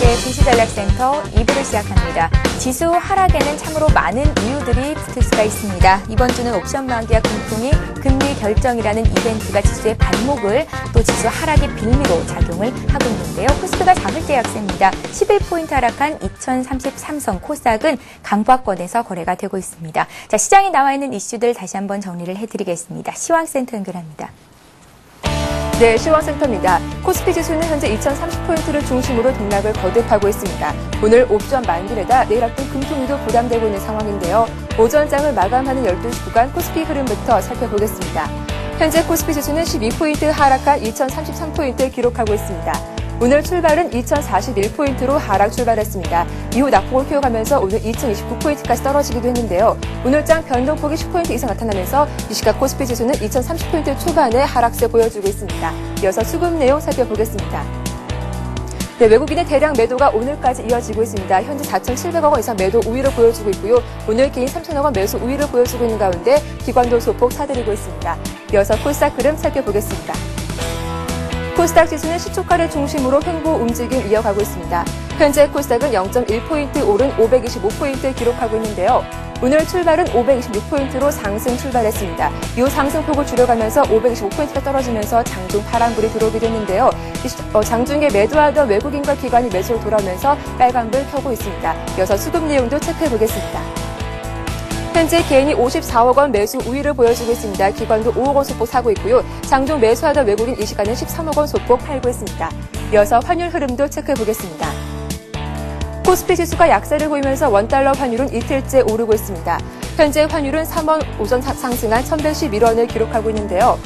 네, 주식전략센터 2부를 시작합니다. 지수 하락에는 참으로 많은 이유들이 붙을 수가 있습니다. 이번 주는 옵션 만기와 금통위 금리 결정이라는 이벤트가 지수의 발목을 또 지수 하락의 빌미로 작용을 하고 있는데요. 코스피가 자물쇠 약세입니다. 11포인트 하락한 2033선 코스닥은 강보합권에서 거래가 되고 있습니다. 자, 시장에 나와 있는 이슈들 다시 한번 정리를 해드리겠습니다. 시황센터 연결합니다. 네, 시황센터입니다. 코스피 지수는 현재 2030포인트를 중심으로 등락을 거듭하고 있습니다. 오늘 옵션 만기에다 내일 앞둔 금통위도 부담되고 있는 상황인데요. 오전장을 마감하는 12시 구간 코스피 흐름부터 살펴보겠습니다. 현재 코스피 지수는 12포인트 하락한 2033포인트를 기록하고 있습니다. 오늘 출발은 2041포인트로 하락 출발했습니다. 이후 낙폭을 키워가면서 오늘 2029포인트까지 떨어지기도 했는데요. 오늘장 변동폭이 10포인트 이상 나타나면서 이 시각 코스피 지수는 2030포인트 초반에 하락세 보여주고 있습니다. 이어서 수급 내용 살펴보겠습니다. 네, 외국인의 대량 매도가 오늘까지 이어지고 있습니다. 현재 4,700억 원 이상 매도 우위를 보여주고 있고요. 오늘 개인 3,000억 원 매수 우위를 보여주고 있는 가운데 기관도 소폭 사들이고 있습니다. 이어서 코스닥 흐름 살펴보겠습니다. 코스닥 지수는 시초가를 중심으로 횡보 움직임 이어가고 있습니다. 현재 코스닥은 0.1포인트 오른 525포인트 기록하고 있는데요. 오늘 출발은 526포인트로 상승 출발했습니다. 이후 상승폭을 줄여가면서 525포인트가 떨어지면서 장중 파란불이 들어오게 됐는데요. 장중에 매도하던 외국인과 기관이 매수로 돌아오면서 빨간불 켜고 있습니다. 이어서 수급 내용도 체크해보겠습니다. 현재 개인이 54억 원 매수 우위를 보여주고 있습니다. 기관도 5억 원 소폭 사고 있고요. 장중 매수하던 외국인 이 시간은 13억 원 소폭 팔고 있습니다. 이어서 환율 흐름도 체크해보겠습니다. 코스피 지수가 약세를 보이면서 원달러 환율은 이틀째 오르고 있습니다. 현재 환율은 3원 오전 상승한 1111원을 기록하고 있는데요.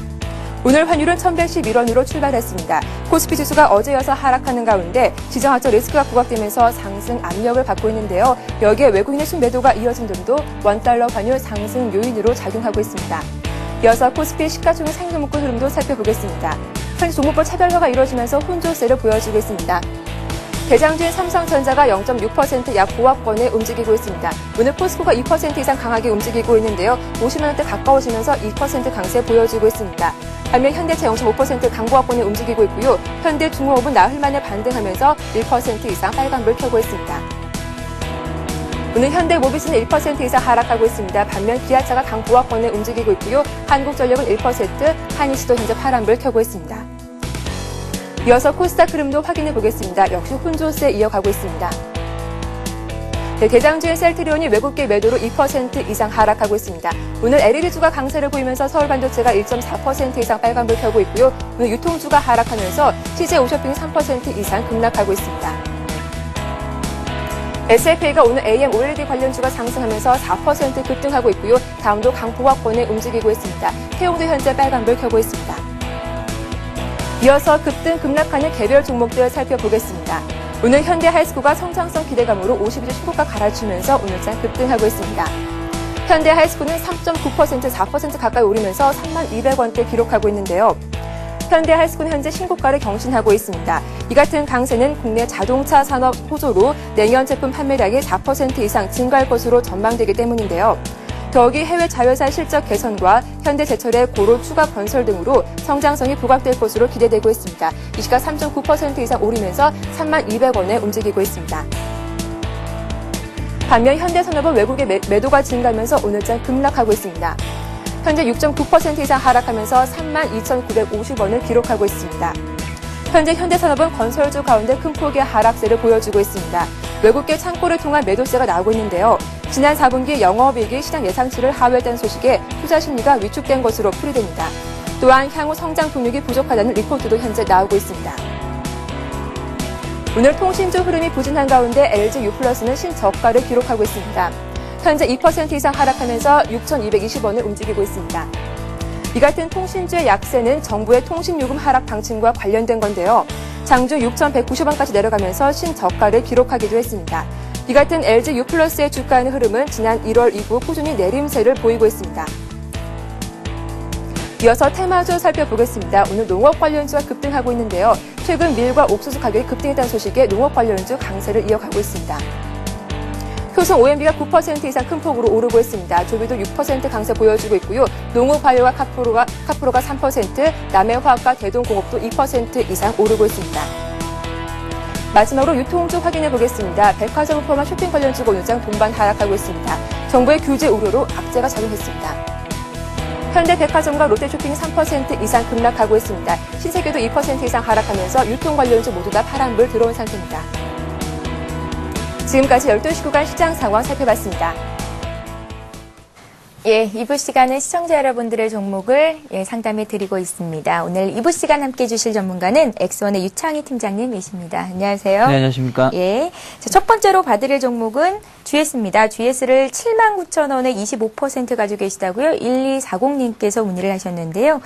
오늘 환율은 1111원으로 출발했습니다. 코스피 지수가 어제여서 하락하는 가운데 지정학적 리스크가 부각되면서 상승 압력을 받고 있는데요. 여기에 외국인의 순매도가 이어진 점도 원달러 환율 상승 요인으로 작용하고 있습니다. 이어서 코스피 시가총액 상승목표 흐름도 살펴보겠습니다. 현재 종목별 차별화가 이루어지면서 혼조세를 보여주고 있습니다. 대장주인 삼성전자가 0.6% 약 보합권에 움직이고 있습니다. 오늘 포스코가 2% 이상 강하게 움직이고 있는데요. 50만 원대 가까워지면서 2% 강세 보여주고 있습니다. 반면 현대차 0.5% 강보합권에 움직이고 있고요. 현대중공업은 나흘 만에 반등하면서 1% 이상 빨간불 켜고 있습니다. 오늘 현대모비스는 1% 이상 하락하고 있습니다. 반면 기아차가 강보합권에 움직이고 있고요. 한국전력은 1%, 한이스도 현재 파란불 켜고 있습니다. 이어서 코스닥 흐름도 확인해 보겠습니다. 역시 혼조세 이어가고 있습니다. 네, 대장주인 셀트리온이 외국계 매도로 2% 이상 하락하고 있습니다. 오늘 LED주가 강세를 보이면서 서울반도체가 1.4% 이상 빨간불 켜고 있고요. 오늘 유통주가 하락하면서 CJ5쇼핑이 3% 이상 급락하고 있습니다. SFA가 오늘 AM OLED 관련주가 상승하면서 4% 급등하고 있고요. 다음도 강보합권에 움직이고 있습니다. 태용도 현재 빨간불 켜고 있습니다. 이어서 급등 급락하는 개별 종목들 살펴보겠습니다. 오늘 현대 하이스코가 성장성 기대감으로 52주 신고가 갈아치면서 오늘장 급등하고 있습니다. 현대 하이스코는 3.9% 4% 가까이 오르면서 32,200원대 기록하고 있는데요. 현대 하이스코는 현재 신고가를 경신하고 있습니다. 이 같은 강세는 국내 자동차 산업 호조로 내년 제품 판매량이 4% 이상 증가할 것으로 전망되기 때문인데요. 더욱이 해외 자회사 실적 개선과 현대제철의 고로 추가 건설 등으로 성장성이 부각될 것으로 기대되고 있습니다. 이 시각 3.9% 이상 오르면서 32,200원에 움직이고 있습니다. 반면 현대산업은 외국의 매도가 증가하면서 오늘장 급락하고 있습니다. 현재 6.9% 이상 하락하면서 32,950원을 기록하고 있습니다. 현재 현대산업은 건설주 가운데 큰 폭의 하락세를 보여주고 있습니다. 외국계 창고를 통한 매도세가 나오고 있는데요. 지난 4분기 영업이익이 시장 예상치를 하회했다는 소식에 투자 심리가 위축된 것으로 풀이됩니다. 또한 향후 성장 동력이 부족하다는 리포트도 현재 나오고 있습니다. 오늘 통신주 흐름이 부진한 가운데 LG유플러스는 신저가를 기록하고 있습니다. 현재 2% 이상 하락하면서 6,220원을 움직이고 있습니다. 이 같은 통신주의 약세는 정부의 통신요금 하락 방침과 관련된 건데요. 장중 6,190원까지 내려가면서 신저가를 기록하기도 했습니다. 이 같은 LG유플러스의 주가의 흐름은 지난 1월 이후 꾸준히 내림세를 보이고 있습니다. 이어서 테마주 살펴보겠습니다. 오늘 농업 관련주가 급등하고 있는데요. 최근 밀과 옥수수 가격이 급등했다는 소식에 농업 관련주 강세를 이어가고 있습니다. 효성 OMB가 9% 이상 큰 폭으로 오르고 있습니다. 조비도 6% 강세 보여주고 있고요. 농우바이오와 카프로가 3%, 남해화학과 대동공업도 2% 이상 오르고 있습니다. 마지막으로 유통주 확인해 보겠습니다. 백화점을 포함한 쇼핑 관련주 오늘장 동반 하락하고 있습니다. 정부의 규제 우려로 악재가 작용했습니다. 현대백화점과 롯데쇼핑이 3% 이상 급락하고 있습니다. 신세계도 2% 이상 하락하면서 유통 관련주 모두 다 파란불 들어온 상태입니다. 지금까지 12시 구간 시장 상황 살펴봤습니다. 예, 2부 시간은 시청자 여러분들의 종목을 상담해 드리고 있습니다. 오늘 2부 시간 함께 해주실 전문가는 엑스원의 유창희 팀장님이십니다. 안녕하세요. 네, 안녕하십니까. 예. 자, 첫 번째로 봐드릴 종목은 GS입니다. GS를 79,000원에 25% 가지고 계시다고요. 1240님께서 문의를 하셨는데요.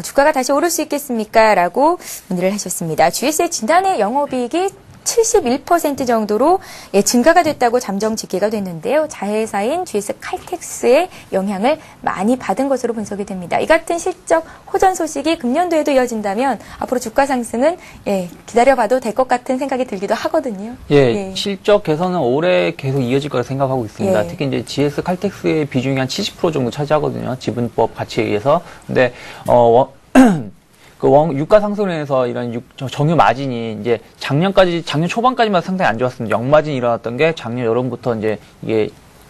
주가가 다시 오를 수 있겠습니까? 라고 문의를 하셨습니다. GS의 지난해 영업이익이 71% 정도로 증가가 됐다고 잠정 집계가 됐는데요. 자회사인 GS 칼텍스의 영향을 많이 받은 것으로 분석이 됩니다. 이 같은 실적 호전 소식이 금년도에도 이어진다면 앞으로 주가 상승은 기다려봐도 될 것 같은 생각이 들기도 하거든요. 실적 개선은 올해 계속 이어질 거라 생각하고 있습니다. 특히 이제 GS 칼텍스의 비중이 한 70% 정도 차지하거든요. 지분법 가치에 의해서. 근데 유가 상승으로 인해서 이런 정유 마진이 이제 작년 초반까지만 상당히 안 좋았습니다. 역마진이 일어났던 게 작년 여름부터 이제 이게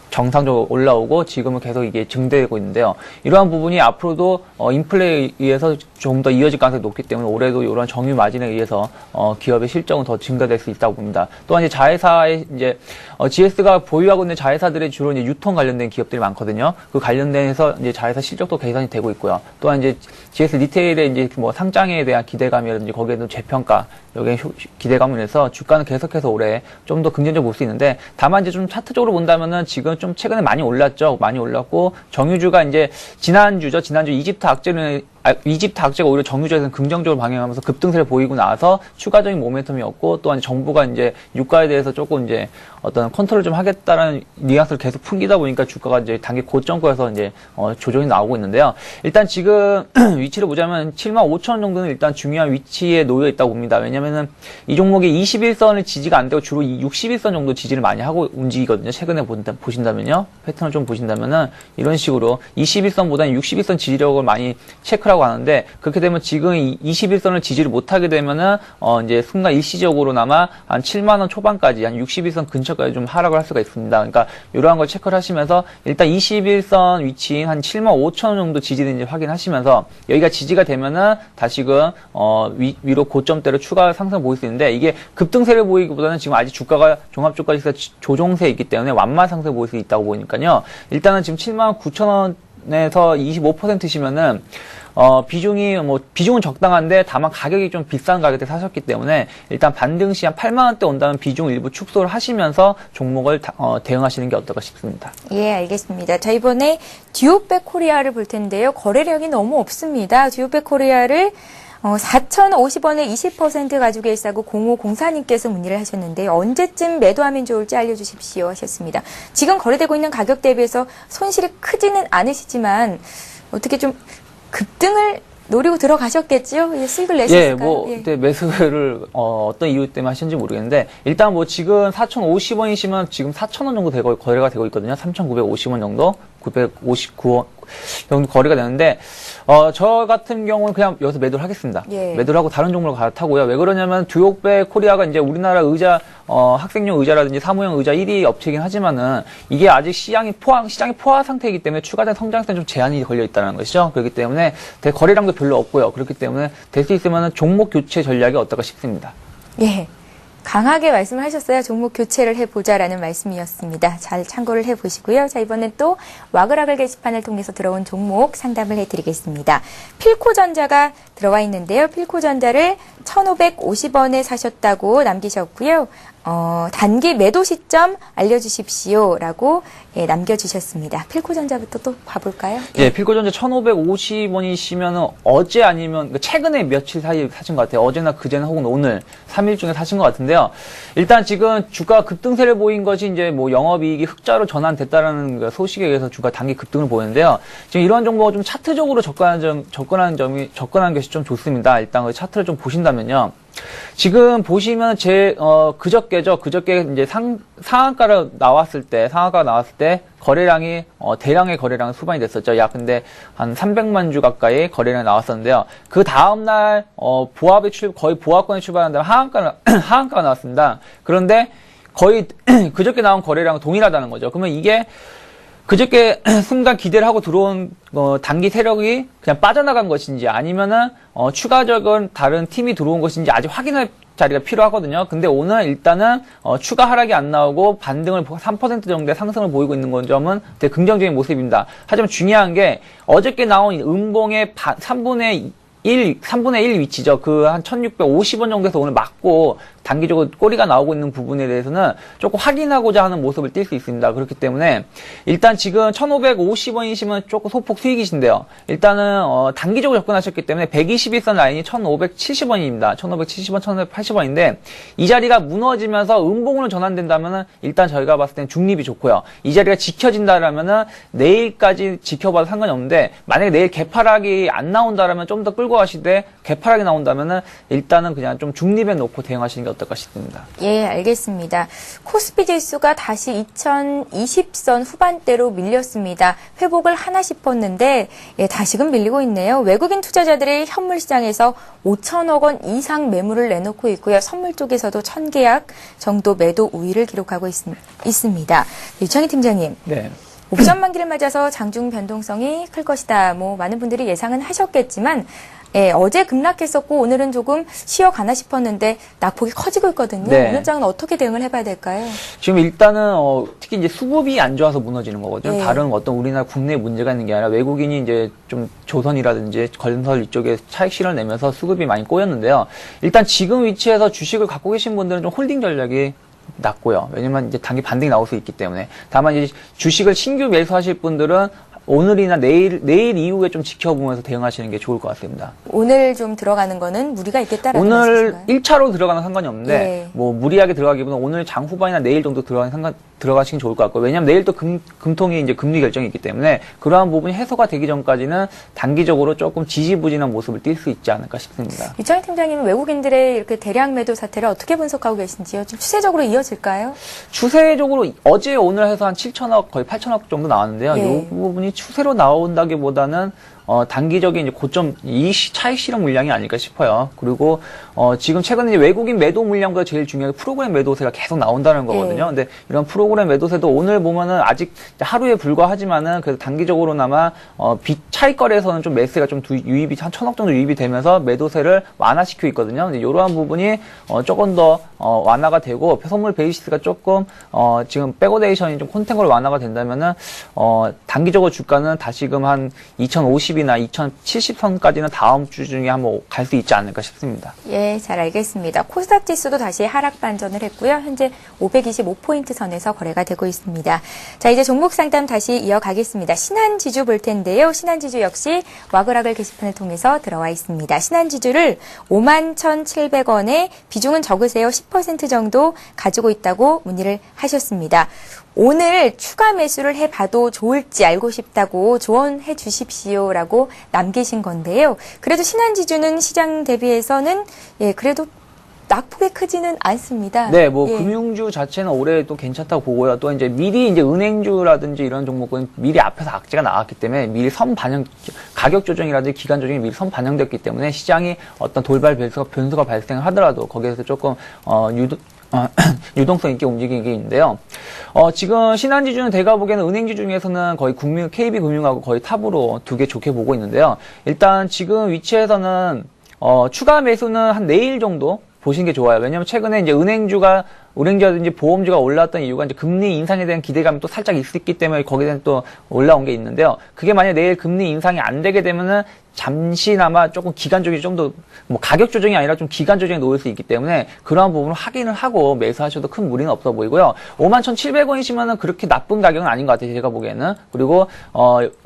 정상적으로 올라오고 지금은 계속 이게 증대되고 있는데요. 이러한 부분이 앞으로도 인플레에 의해서 좀 더 이어질 가능성이 높기 때문에 올해도 이런 정유 마진에 의해서 기업의 실적은 더 증가될 수 있다고 봅니다. 또한 이제 자회사의 이제 GS가 보유하고 있는 자회사들의 주로 이제 유통 관련된 기업들이 많거든요. 그 관련돼서 이제 자회사 실적도 개선이 되고 있고요. 또한 이제 GS 리테일의 이제 뭐 상장에 대한 기대감이라든지 거기에도 재평가 여기에 기대감을 해서 주가는 계속해서 올해 좀 더 긍정적으로 볼 수 있는데 다만 이제 좀 차트적으로 본다면은 지금 좀 최근에 많이 올랐죠. 많이 올랐고 정유주가 이제 지난주 이집트 악재가 오히려 정유주에서는 긍정적으로 방향하면서 급등세를 보이고 나서 추가적인 모멘텀이었고 또한 정부가 이제 유가에 대해서 조금 이제 어떤 컨트롤 좀 하겠다라는 뉘앙스를 계속 풍기다 보니까 주가가 이제 단기 고점권에서 이제 조정이 나오고 있는데요. 일단 지금 위치를 보자면 75,000원 정도는 일단 중요한 위치에 놓여 있다고 봅니다. 왜냐면은 이 종목이 21선을 지지가 안 되고 주로 61선 정도 지지를 많이 하고 움직이거든요. 최근에 보신다면요. 패턴을 좀 보신다면은 이런 식으로 21선보다는 61선 지지력을 많이 체크를 하고 하는데 그렇게 되면 지금 21선을 지지를 못하게 되면은 이제 순간 일시적으로나마 한 7만 원 초반까지 한 61선 근처까지 좀 하락을 할 수가 있습니다. 그러니까 이러한 걸 체크를 하시면서 일단 21선 위치인 한 75,000원 정도 지지되는지 확인하시면서 여기가 지지가 되면은 다시금 위로 고점대로 추가 상승 보일 수 있는데 이게 급등세를 보이기보다는 지금 아직 주가가 종합주가지수 조정세에 있기 때문에 완만 상승 보일 수 있다고 보니까요. 일단은 지금 79,000원에서 25%시면은 비중은 적당한데 다만 가격이 좀 비싼 가격대 사셨기 때문에 일단 반등시 한 8만 원대 온다는 비중 일부 축소를 하시면서 종목을 대응하시는 게 어떨까 싶습니다. 예, 알겠습니다. 자, 이번에 듀오백 코리아를 볼 텐데요. 거래량이 너무 없습니다. 듀오백 코리아를 4,050원에 20% 가지고 계시다고 0504님께서 문의를 하셨는데 언제쯤 매도하면 좋을지 알려주십시오 하셨습니다. 지금 거래되고 있는 가격 대비해서 손실이 크지는 않으시지만 어떻게 좀 급등을 노리고 들어가셨겠죠? 수익을 내셨을까요? 그때 매수를 어떤 이유 때문에 하셨는지 모르겠는데 일단 뭐 지금 4,050원이시면 지금 4,000원 정도 거래가 되고 있거든요. 3,950원 정도, 959원 정도 거래가 되는데 저 같은 경우는 그냥 여기서 매도를 하겠습니다. 매도를 하고 다른 종목으로 갈아타고요. 왜 그러냐면 듀오백 코리아가 이제 우리나라 의자 학생용 의자라든지 사무용 의자 1위 업체이긴 하지만은 이게 아직 시장이 포화 상태이기 때문에 추가된 성장성에 좀 제한이 걸려 있다는 것이죠. 그렇기 때문에 거래량도 별로 없고요. 그렇기 때문에 될 수 있으면은 종목 교체 전략이 어떨까 싶습니다. 예. 강하게 말씀을 하셨어요. 종목 교체를 해보자라는 말씀이었습니다. 잘 참고를 해보시고요. 자, 이번엔 또 와글와글 게시판을 통해서 들어온 종목 상담을 해드리겠습니다. 필코전자가 들어와 있는데요. 필코전자를 1,550원에 사셨다고 남기셨고요. 단기 매도 시점 알려주십시오라고 남겨주셨습니다. 필코전자부터 또 봐볼까요? 필코전자 1,550원이시면은 어제 아니면 최근에 며칠 사이에 사신 것 같아요. 어제나 그제나 혹은 오늘 3일 중에 사신 것 같은데요. 일단 지금 주가 급등세를 보인 것이 이제 뭐 영업이익이 흑자로 전환됐다라는 소식에 의해서 주가 단기 급등을 보이는데요. 지금 이런 정보가 좀 차트적으로 접근하는 것이 좀 좋습니다. 일단 그 차트를 좀 보신다면요. 지금 보시면 그저께죠. 그저께 이제 상한가가 나왔을 때 거래량이, 대량의 거래량 수반이 됐었죠. 약 근데 한 300만 주 가까이 거래량이 나왔었는데요. 그 다음날, 거의 보합권에 출발한 다음에 하한가가 나왔습니다. 그런데 거의 그저께 나온 거래량은 동일하다는 거죠. 그러면 이게 그저께 순간 기대를 하고 들어온 단기 세력이 그냥 빠져나간 것인지 아니면은 추가적인 다른 팀이 들어온 것인지 아직 확인할 자리가 필요하거든요. 근데 오늘 일단은 추가 하락이 안 나오고 반등을 3% 정도의 상승을 보이고 있는 건 점은 되게 긍정적인 모습입니다. 하지만 중요한 게 어저께 나온 음봉의 3분의 1 위치죠. 그 한 1650원 정도에서 오늘 맞고 단기적으로 꼬리가 나오고 있는 부분에 대해서는 조금 확인하고자 하는 모습을 띌 수 있습니다. 그렇기 때문에 일단 지금 1550원이시면 조금 소폭 수익이신데요. 일단은 단기적으로 접근하셨기 때문에 121선 라인이 1570원입니다. 1570원, 1580원인데 이 자리가 무너지면서 음봉으로 전환된다면은 일단 저희가 봤을 땐 중립이 좋고요. 이 자리가 지켜진다라면은 내일까지 지켜봐도 상관이 없는데 만약에 내일 개파락이 안 나온다라면 좀 더 끌고 가시되 개파락이 나온다면은 일단은 그냥 좀 중립에 놓고 대응하시는 게 어떨까 싶습니다. 예, 알겠습니다. 코스피 지수가 다시 2020선 후반대로 밀렸습니다. 회복을 하나 싶었는데 다시금 밀리고 있네요. 외국인 투자자들이 현물 시장에서 5천억 원 이상 매물을 내놓고 있고요. 선물 쪽에서도 1000계약 정도 매도 우위를 기록하고 있습니다. 유창희 팀장님. 네. 옵션 만기를 맞아서 장중 변동성이 클 것이다. 많은 분들이 예상은 하셨겠지만 어제 급락했었고 오늘은 조금 쉬어가나 싶었는데 낙폭이 커지고 있거든요. 네. 오늘 장은 어떻게 대응을 해봐야 될까요? 지금 일단은 특히 이제 수급이 안 좋아서 무너지는 거거든요. 네. 다른 어떤 우리나라 국내 문제가 있는 게 아니라 외국인이 이제 좀 조선이라든지 건설 이쪽에 차익 실현을 내면서 수급이 많이 꼬였는데요. 일단 지금 위치에서 주식을 갖고 계신 분들은 좀 홀딩 전략이 낮고요. 왜냐면 이제 단기 반등이 나올 수 있기 때문에. 다만 이제 주식을 신규 매수하실 분들은 오늘이나 내일 이후에 좀 지켜보면서 대응하시는 게 좋을 것 같습니다. 오늘 좀 들어가는 거는 무리가 있겠다라는 오늘 말씀이신가요? 1차로 들어가는 상관이 없는데 네. 무리하게 들어가기보다는 오늘 장 후반이나 내일 정도 들어가시긴 좋을 것 같고 왜냐하면 내일 또 금통이 이제 금리 결정이 있기 때문에 그러한 부분이 해소가 되기 전까지는 단기적으로 조금 지지부진한 모습을 띌 수 있지 않을까 싶습니다. 유창희 팀장님은 외국인들의 이렇게 대량 매도 사태를 어떻게 분석하고 계신지요? 좀 추세적으로 이어질까요? 추세적으로 어제 오늘 해서 한 7천억 거의 8천억 정도 나왔는데요. 예. 이 부분이 추세로 나온다기보다는 단기적인 이제 고점 차익 실현 물량이 아닐까 싶어요. 그리고 지금 최근에 이제 외국인 매도 물량보다 제일 중요한 게 프로그램 매도세가 계속 나온다는 거거든요. 근데 이런 프로그램 매도세도 오늘 보면은 아직 하루에 불과하지만은 그래도 단기적으로나마 차익 거래에서는 좀 매수가 좀 유입이 한 1000억 정도 유입이 되면서 매도세를 완화시키고 있거든요. 근데 이러한 부분이 조금 더 완화가 되고 선물 베이시스가 조금 지금 백오데이션이 좀 콘탱크로 완화가 된다면은 단기적으로 주가는 다시금 한 2050이나 2070선까지는 다음 주 중에 한번 갈 수 있지 않을까 싶습니다. 예, 잘 알겠습니다. 코스닥 지수도 다시 하락 반전을 했고요. 현재 525포인트 선에서 거래가 되고 있습니다. 자, 이제 종목 상담 다시 이어가겠습니다. 신한지주 볼 텐데요. 신한지주 역시 와그락을 게시판을 통해서 들어와 있습니다. 신한지주를 51,700원에 비중은 적으세요. 10% 정도 가지고 있다고 문의를 하셨습니다. 오늘 추가 매수를 해봐도 좋을지 알고 싶다고 조언해 주십시오라고 남기신 건데요. 그래도 신한지주는 시장 대비해서는 그래도 낙폭이 크지는 않습니다. 네, 금융주 자체는 올해 또 괜찮다고 보고요. 또 이제 미리 이제 은행주라든지 이런 종목은 미리 앞에서 악재가 나왔기 때문에 미리 가격 조정이라든지 기간 조정이 미리 반영됐기 때문에 시장이 어떤 돌발 변수가 발생하더라도 거기에서 조금 유동성 있게 움직이는 게 있는데요. 지금 신한지주는 제가 보기에는 은행주 중에서는 거의 KB금융하고 거의 탑으로 두 개 좋게 보고 있는데요. 일단 지금 위치에서는 추가 매수는 한 내일 정도 보시는 게 좋아요. 왜냐면 최근에 이제 은행주라든지 보험주가 올랐던 이유가 이제 금리 인상에 대한 기대감이 또 살짝 있었기 때문에 거기에 대한 또 올라온 게 있는데요. 그게 만약 내일 금리 인상이 안 되게 되면은 잠시나마 조금 기간적인 좀 더 가격 조정이 아니라 좀 기간 조정에 놓일 수 있기 때문에 그러한 부분을 확인을 하고 매수하셔도 큰 무리는 없어 보이고요. 51,700원이시면은 그렇게 나쁜 가격은 아닌 것 같아요. 제가 보기에는. 그리고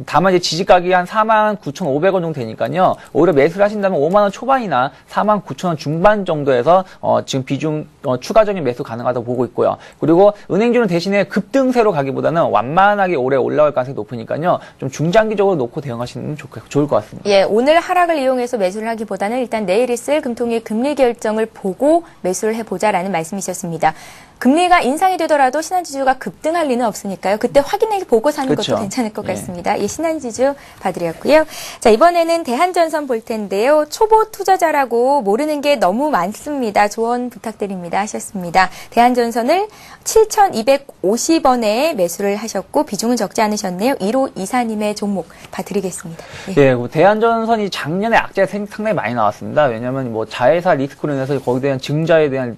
다만 이제 지지 가격이 한 49,500원 정도 되니까요. 오히려 매수를 하신다면 5만 원 초반이나 49,000원 중반 정도에서 지금 비중 추가적인 매수 가능 가능하다고 보고 있고요. 그리고 은행주는 대신에 급등세로 가기보다는 완만하게 오래 올라올 가능성이 높으니까요. 좀 중장기적으로 놓고 대응하시는 좋을 것 같습니다. 예, 오늘 하락을 이용해서 매수를 하기보다는 일단 내일 있을 금통위 금리 결정을 보고 매수를 해보자라는 말씀이셨습니다. 금리가 인상이 되더라도 신한지주가 급등할 리는 없으니까요. 그때 확인해 보고 사는 그렇죠. 것도 괜찮을 것 예. 같습니다. 예, 신한지주 봐드렸고요. 자, 이번에는 대한전선 볼 텐데요. 초보 투자자라고 모르는 게 너무 많습니다. 조언 부탁드립니다 하셨습니다. 대한전선을 7,250원에 매수를 하셨고 비중은 적지 않으셨네요. 1호 이사님의 종목 봐드리겠습니다. 예. 예, 대한전선이 작년에 악재가 상당히 많이 나왔습니다. 왜냐하면 뭐 자회사 리스크로 인해서 거기에 대한 증자에 대한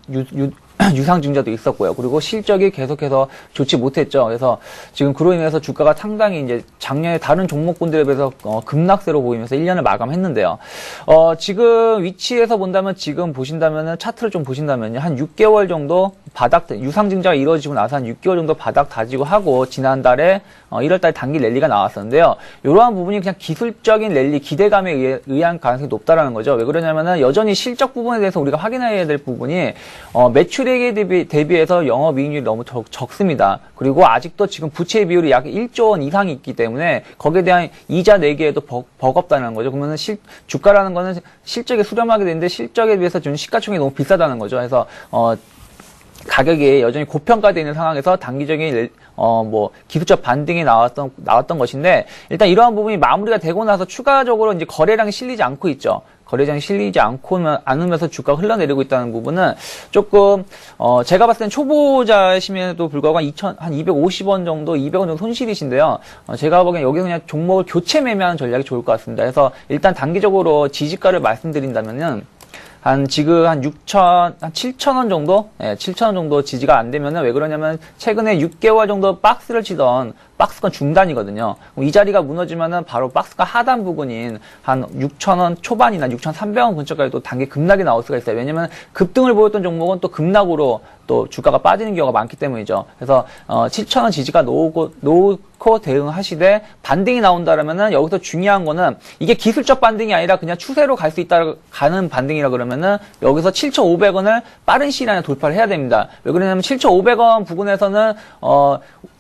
유상 증자도 있었고요. 그리고 실적이 계속해서 좋지 못했죠. 그래서 지금 그로 인해서 주가가 상당히 이제 작년에 다른 종목군들에 비해서 급락세로 보이면서 1년을 마감했는데요. 지금 위치에서 본다면 지금 보신다면은 차트를 좀 보신다면요. 한 6개월 정도 유상 증자가 이루어지고 나서 한 6개월 정도 바닥 다지고 하고 지난달에 1월달 단기 랠리가 나왔었는데요. 이러한 부분이 그냥 기술적인 랠리 기대감에 의한 가능성이 높다라는 거죠. 왜 그러냐면은 여전히 실적 부분에 대해서 우리가 확인해야 될 부분이 매출액에 대비해서 영업이익률이 너무 적습니다. 그리고 아직도 지금 부채 비율이 약 1조 원 이상이 있기 때문에 거기에 대한 이자 내기에도 버겁다는 거죠. 그러면 주가라는 거는 실적에 수렴하게 되는데 실적에 비해서 좀 시가총액이 너무 비싸다는 거죠. 그래서 가격이 여전히 고평가되어 있는 상황에서 단기적인 기술적 반등이 나왔던 것인데 일단 이러한 부분이 마무리가 되고 나서 추가적으로 이제 거래량이 실리지 않고 있죠. 거래량이 실리지 않으면서 주가가 흘러내리고 있다는 부분은 조금 제가 봤을 땐 초보자심에도 불구하고 한 250원 정도, 200원 정도 손실이신데요. 제가 보기엔 여기서 그냥 종목을 교체 매매하는 전략이 좋을 것 같습니다. 그래서 일단 단기적으로 지지가를 말씀드린다면은 지금 한 7,000원 정도? 예, 7,000원 정도 지지가 안 되면은 왜 그러냐면 최근에 6개월 정도 박스를 치던 박스권 중단이거든요. 이 자리가 무너지면은 바로 박스권 하단 부근인 한 6,000원 초반이나 6,300원 근처까지 또 단기 급락이 나올 수가 있어요. 왜냐면 급등을 보였던 종목은 또 급락으로 또 주가가 빠지는 경우가 많기 때문이죠. 그래서 7,000원 지지가 놓고 대응하시되 반등이 나온다라면은 여기서 중요한 거는 이게 기술적 반등이 아니라 그냥 추세로 갈 수 있다 가는 반등이라 그러면은 여기서 7,500원을 빠른 시일 안에 돌파를 해야 됩니다. 왜 그러냐면 7,500원 부근에서는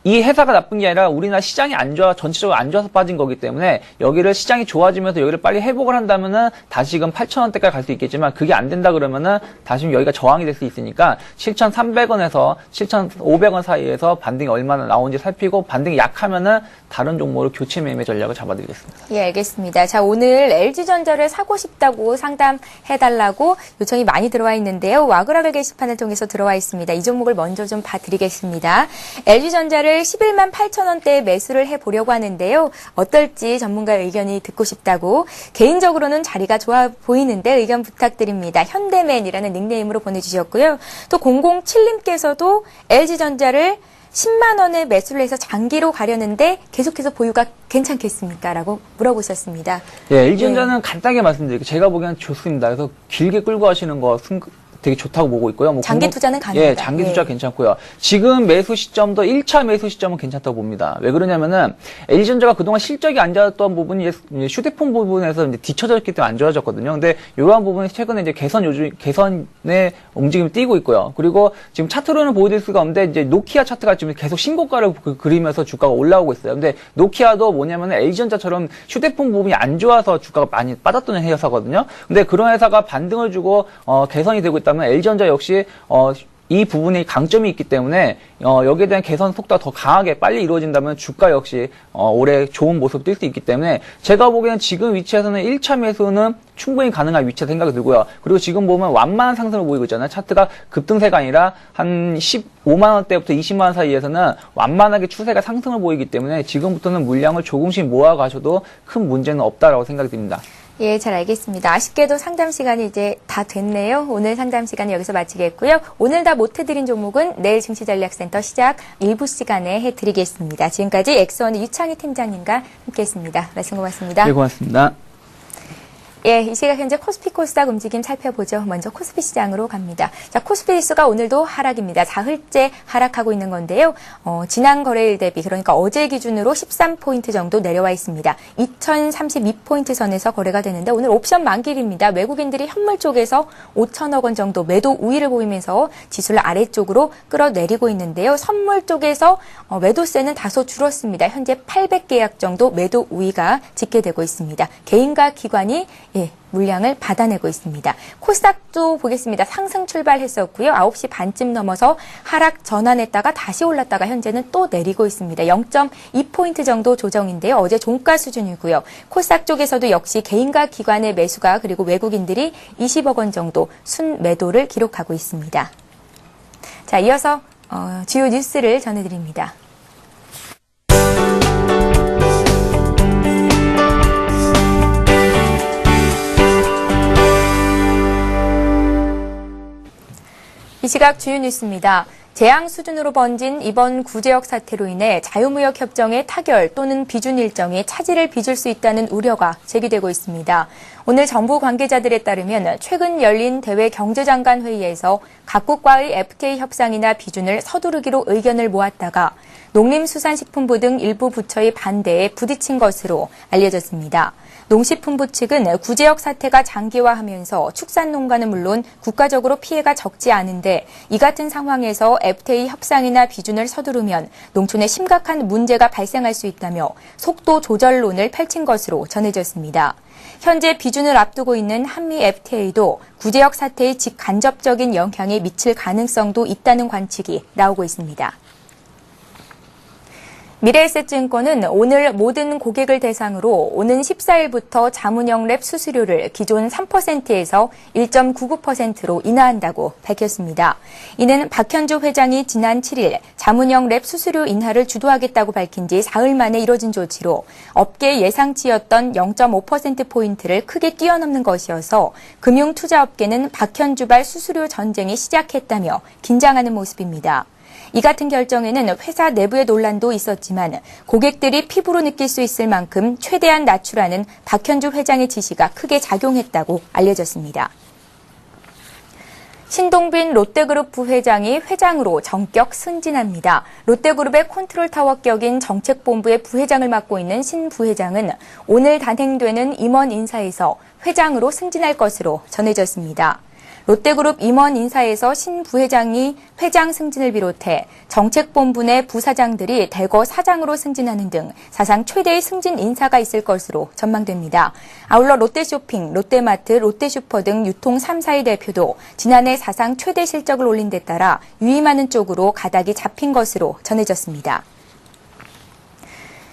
이 회사가 나쁜 게 아니라 우리나라 시장이 전체적으로 안 좋아서 빠진 거기 때문에 여기를 시장이 좋아지면서 여기를 빨리 회복을 한다면은 다시금 8,000원대까지 갈 수 있겠지만 그게 안 된다 그러면은 다시 여기가 저항이 될 수 있으니까 7,300원에서 7,500원 사이에서 반등이 얼마나 나오는지 살피고 반등이 약하면은 다른 종목으로 교체 매매 전략을 잡아드리겠습니다. 예, 알겠습니다. 자, 오늘 LG전자를 사고 싶다고 상담해달라고 요청이 많이 들어와 있는데요. 와그라글 게시판을 통해서 들어와 있습니다. 이 종목을 먼저 좀 봐드리겠습니다. LG전자를 11만 8천원대에 매수를 해보려고 하는데요. 어떨지 전문가의 의견이 듣고 싶다고 개인적으로는 자리가 좋아 보이는데 의견 부탁드립니다. 현대맨이라는 닉네임으로 보내주셨고요. 또 007님께서도 LG전자를 10만 원에 매수를 해서 장기로 가려는데 계속해서 보유가 괜찮겠습니까? 라고 물어보셨습니다. 예, LG전자는 간단하게 말씀드릴게요. 제가 보기에는 좋습니다. 그래서 길게 끌고 하시는 거 되게 좋다고 보고 있고요. 장기 투자는 가능하다. 예, 장기 투자 괜찮고요. 지금 매수 시점도 1차 매수 시점은 괜찮다고 봅니다. 왜 그러냐면은 LG전자가 그동안 실적이 안 좋았던 부분이 휴대폰 부분에서 이제 뒤쳐졌기 때문에 안 좋아졌거든요. 근데 이러한 부분이 최근에 이제 개선의 움직임을 띄고 있고요. 그리고 지금 차트로는 보여드릴 수가 없는데 이제 노키아 차트가 지금 계속 신고가를 그리면서 주가가 올라오고 있어요. 근데 노키아도 뭐냐면은 LG전자처럼 휴대폰 부분이 안 좋아서 주가가 많이 빠졌던 회사거든요. 근데 그런 회사가 반등을 주고 개선이 되고 있다. LG전자 역시 이 부분에 강점이 있기 때문에 여기에 대한 개선 속도가 더 강하게 빨리 이루어진다면 주가 역시 올해 좋은 모습을 뛸 수 있기 때문에 제가 보기에는 지금 위치에서는 1차 매수는 충분히 가능한 위치라 생각이 들고요. 그리고 지금 보면 완만한 상승을 보이고 있잖아요. 차트가 급등세가 아니라 한 15만 원대부터 20만 원 사이에서는 완만하게 추세가 상승을 보이기 때문에 지금부터는 물량을 조금씩 모아 가셔도 큰 문제는 없다라고 생각이 듭니다. 예, 잘 알겠습니다. 아쉽게도 상담 시간이 이제 다 됐네요. 오늘 상담 시간은 여기서 마치겠고요. 오늘 다 못해드린 종목은 내일 증시전략센터 시작 일부 시간에 해드리겠습니다. 지금까지 엑소원의 유창희 팀장님과 함께했습니다. 말씀 고맙습니다. 네, 고맙습니다. 예, 이 시각 현재 코스피 코스닥 움직임 살펴보죠. 먼저 코스피 시장으로 갑니다. 자, 코스피 지수가 오늘도 하락입니다. 사흘째 하락하고 있는 건데요. 지난 거래일 대비, 그러니까 어제 기준으로 13포인트 정도 내려와 있습니다. 2032포인트 선에서 거래가 되는데 오늘 옵션 만기일입니다. 외국인들이 현물 쪽에서 5천억 원 정도 매도 우위를 보이면서 지수를 아래쪽으로 끌어내리고 있는데요. 선물 쪽에서 매도세는 다소 줄었습니다. 현재 800계약 정도 매도 우위가 집계되고 있습니다. 개인과 기관이 물량을 받아내고 있습니다. 코스닥도 보겠습니다. 상승 출발했었고요. 9시 반쯤 넘어서 하락 전환했다가 다시 올랐다가 현재는 또 내리고 있습니다. 0.2포인트 정도 조정인데요. 어제 종가 수준이고요. 코스닥 쪽에서도 역시 개인과 기관의 매수가 그리고 외국인들이 20억 원 정도 순매도를 기록하고 있습니다. 자, 이어서 주요 뉴스를 전해드립니다. 이 시각 주요 뉴스입니다. 재앙 수준으로 번진 이번 구제역 사태로 인해 자유무역 협정의 타결 또는 비준 일정이 차질을 빚을 수 있다는 우려가 제기되고 있습니다. 오늘 정부 관계자들에 따르면 최근 열린 대외 경제장관 회의에서 각국과의 FTA 협상이나 비준을 서두르기로 의견을 모았다가 농림수산식품부 등 일부 부처의 반대에 부딪힌 것으로 알려졌습니다. 농식품부 측은 구제역 사태가 장기화하면서 축산농가는 물론 국가적으로 피해가 적지 않은데 이 같은 상황에서 FTA 협상이나 비준을 서두르면 농촌에 심각한 문제가 발생할 수 있다며 속도 조절론을 펼친 것으로 전해졌습니다. 현재 비준을 앞두고 있는 한미 FTA도 구제역 사태의 직간접적인 영향에 미칠 가능성도 있다는 관측이 나오고 있습니다. 미래에셋증권은 오늘 모든 고객을 대상으로 오는 14일부터 자문형 랩 수수료를 기존 3%에서 1.99%로 인하한다고 밝혔습니다. 이는 박현주 회장이 지난 7일 자문형 랩 수수료 인하를 주도하겠다고 밝힌 지 사흘 만에 이뤄진 조치로 업계 예상치였던 0.5%포인트를 크게 뛰어넘는 것이어서 금융투자업계는 박현주발 수수료 전쟁이 시작했다며 긴장하는 모습입니다. 이 같은 결정에는 회사 내부의 논란도 있었지만 고객들이 피부로 느낄 수 있을 만큼 최대한 낮추라는 박현주 회장의 지시가 크게 작용했다고 알려졌습니다. 신동빈 롯데그룹 부회장이 회장으로 전격 승진합니다. 롯데그룹의 컨트롤타워 격인 정책본부의 부회장을 맡고 있는 신 부회장은 오늘 단행되는 임원 인사에서 회장으로 승진할 것으로 전해졌습니다. 롯데그룹 임원 인사에서 신 부회장이 회장 승진을 비롯해 정책본부 내 부사장들이 대거 사장으로 승진하는 등 사상 최대의 승진 인사가 있을 것으로 전망됩니다. 아울러 롯데쇼핑, 롯데마트, 롯데슈퍼 등 유통 3사의 대표도 지난해 사상 최대 실적을 올린 데 따라 유임하는 쪽으로 가닥이 잡힌 것으로 전해졌습니다.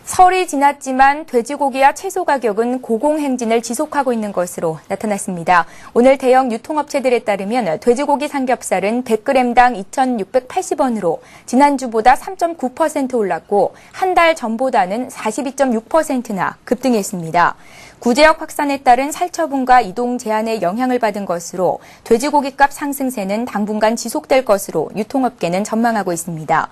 설이 지났지만 돼지고기와 채소 가격은 고공행진을 지속하고 있는 것으로 나타났습니다. 오늘 대형 유통업체들에 따르면 돼지고기 삼겹살은 100g당 2,680원으로 지난주보다 3.9% 올랐고 한 달 전보다는 42.6%나 급등했습니다. 구제역 확산에 따른 살처분과 이동 제한의 영향을 받은 것으로 돼지고기값 상승세는 당분간 지속될 것으로 유통업계는 전망하고 있습니다.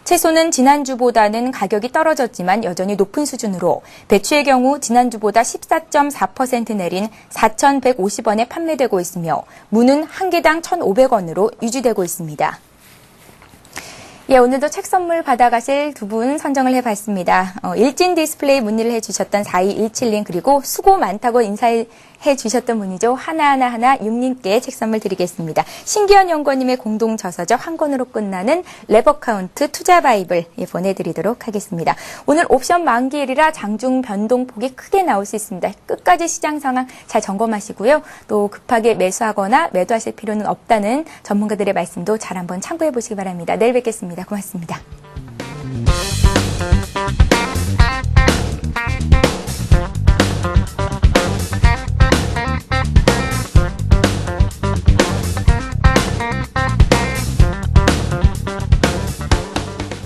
채소는 지난주보다는 가격이 떨어졌지만 여전히 높은 수준으로 배추의 경우 지난주보다 14.4% 내린 4,150원에 판매되고 있으며 무는 한 개당 1,500원으로 유지되고 있습니다. 예, 오늘도 책 선물 받아가실 두 분 선정을 해봤습니다. 일진 디스플레이 문의를 해주셨던 4217님 그리고 수고 많다고 인사해 주셨던 분이죠. 하나하나 6님께 책 선물 드리겠습니다. 신기현 연구원님의 공동 저서죠. 한 권으로 끝나는 레버카운트 투자 바이블 보내드리도록 하겠습니다. 오늘 옵션 만기일이라 장중 변동폭이 크게 나올 수 있습니다. 끝까지 시장 상황 잘 점검하시고요. 또 급하게 매수하거나 매도하실 필요는 없다는 전문가들의 말씀도 잘 한번 참고해 보시기 바랍니다. 내일 뵙겠습니다. 고맙습니다.